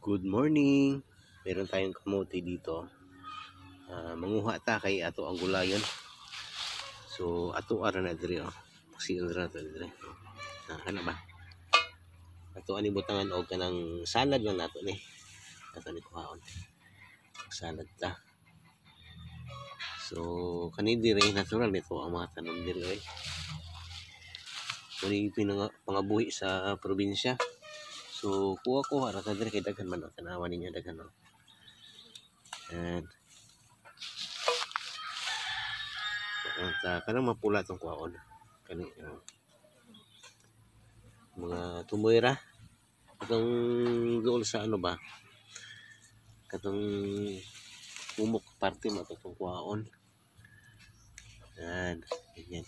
Good morning. Meron tayong kamote dito. Manguha ta kay ato ang gulayon. So ato ara na diri Kasi na to diri. Kana ba? Ato ani butangan og kanang salad lang nato ni. Ato ni kuhaon. Salad ta. So kani diri natural nito ang mga tanom diri. Kani pangabuhi sa probinsya. So kuha ra ta diri kay daghan man tanawa ninyo daghan. And kanang mapula tong kuhaon kani mga tumoy ra katong dool sa ano ba katong umok parte mo itong kuhaon. And ganyan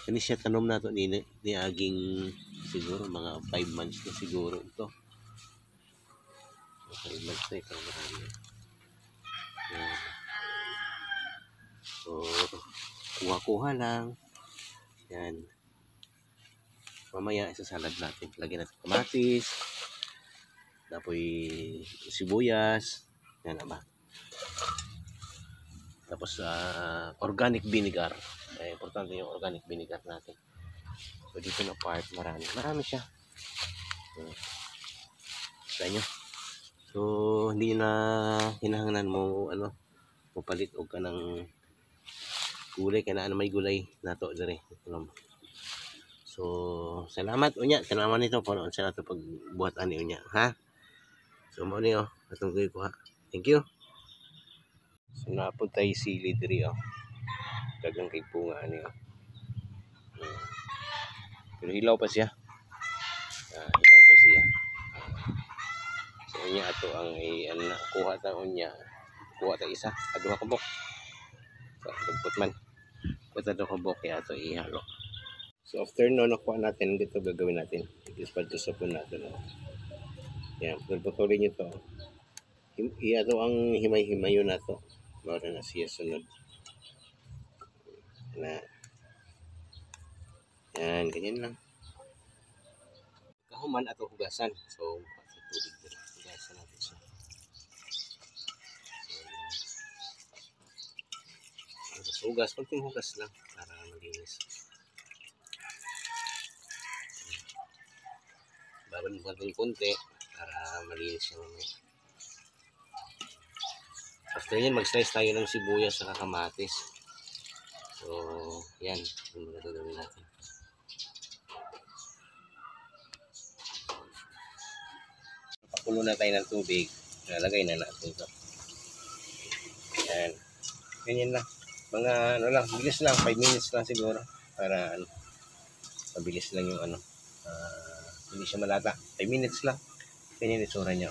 kani siya tanom nato ni aging siguro mga 5 months na siguro ito. 5 months na ito marami. So kuha lang yan, mamaya isasalad natin, lagyan natin kamatis, tapos sibuyas yan ba, tapos organic vinegar. Importante yung organic vinegar natin. So dito na part marami siya sa inyo. So hindi na hinahanglan mo palit og kanang gulay kay naa may gulay nato diri. So salamat unya tanaman nito puno sa ato pagbuhat ani unya ha. So mo ni atong kuha. Thank you. So napod tay sili diri dagang kay punga ani pero hilaw pa siya. Hilaw pa siya. So unya ato ang kuha ta unya. Kuha ta isa, aduha ka bok. So dugpot man. Kuha ta ka bok kaya ato ihalo. So after no nakuha natin dito gagawin natin. Ispad to sa pun natin. Yan, pagpatuloy nyo to. Ito ang himay-himayo na to. Mara na siya sunod. Yan, ganyan lang. Kahuman ato hugasan. So, tubig dito. Hugasan natin siya. So, hugas. Kunting hugas lang para malinis. Baban ng konti para malinis siya mamaya. After yan, mag-slice tayo ng sibuyas sa kamatis. So, yan. Yung mga gagawin natin. Pakulo na tayo ng tubig. Nalagay na natin ito. Yan. Ganyan lang. Mga lang, bilis lang. 5 minutes lang siguro. Para mabilis lang yung hindi siya malata. 5 minutes lang. Ganyan itsura niya.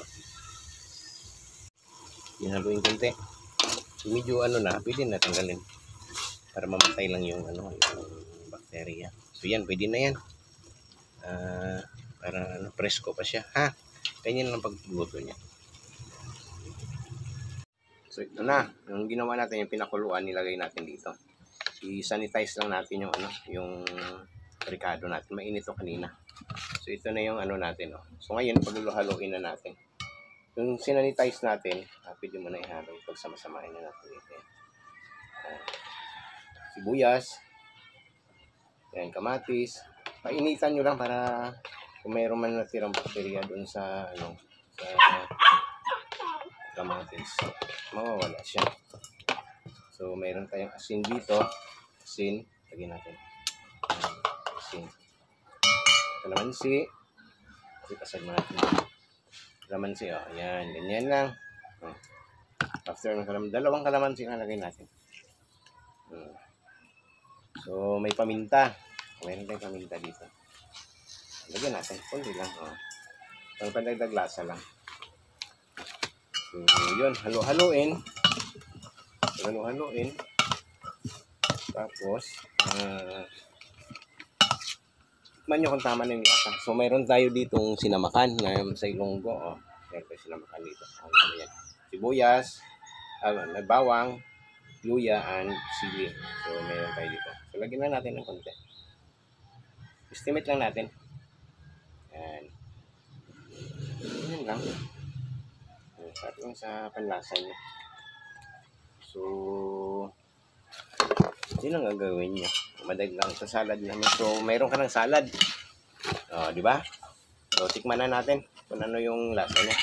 Haluin konti. So medyo na, pwede na tanggalin. Para mamatay lang yung yung bakterya. So yan, pwede na yan. Para presko pa siya. Ha? Ganyan lang pagluto niya. So ito na. Yung ginawa natin, yung pinakuluan, nilagay natin dito. I-sanitize lang natin yung ricado natin. Mainit to kanina. So ito na yung natin. So ngayon, pagluluhaluin na natin. Yung sinanitize natin, pwede mo na ihalo. Pagsama-samahin na natin ito. Sibuyas. Yan, kamatis. Painitan nyo lang para kung mayroon man natirang bakterya doon sa sa kamatis, mawawala siya. So mayroon tayong asin dito. Asin, lagyan natin. Asin. Kalamansi. Ipasag mo natin. Kalamansi, ayan, ganyan lang. After ng dalawang kalamansi na lagay natin. So may paminta. Mayroon tayong paminta dito. Lagyan natin, kunti lang. Ang pandagdag lasa lang. So yun, halo-haloin. Halo-haloin. Tapos tikman nyo kung tama na yung lasa. So mayroon tayo ditong sinamakan na sa Ilonggo. Mayroon tayo sinamakan dito. Yan. Sibuyas, bawang, luya, and sili. So mayroon tayo dito. So lagyan na natin ng konti. Estimate lang natin. Yan. Yan lang. At yung sa panlasa niya. So, yun ang gagawin niyo. Madali lang sa salad namin. So, mayroon ka ng salad. Di ba? So, tikman na natin kung ano yung lasa niya.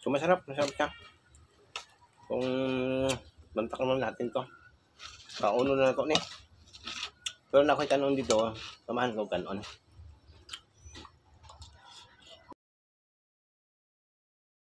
So, masarap siya. Kung bantak naman natin to. Kauno na to ni. Pero na ako'y kanon dito, samahan ko kanon.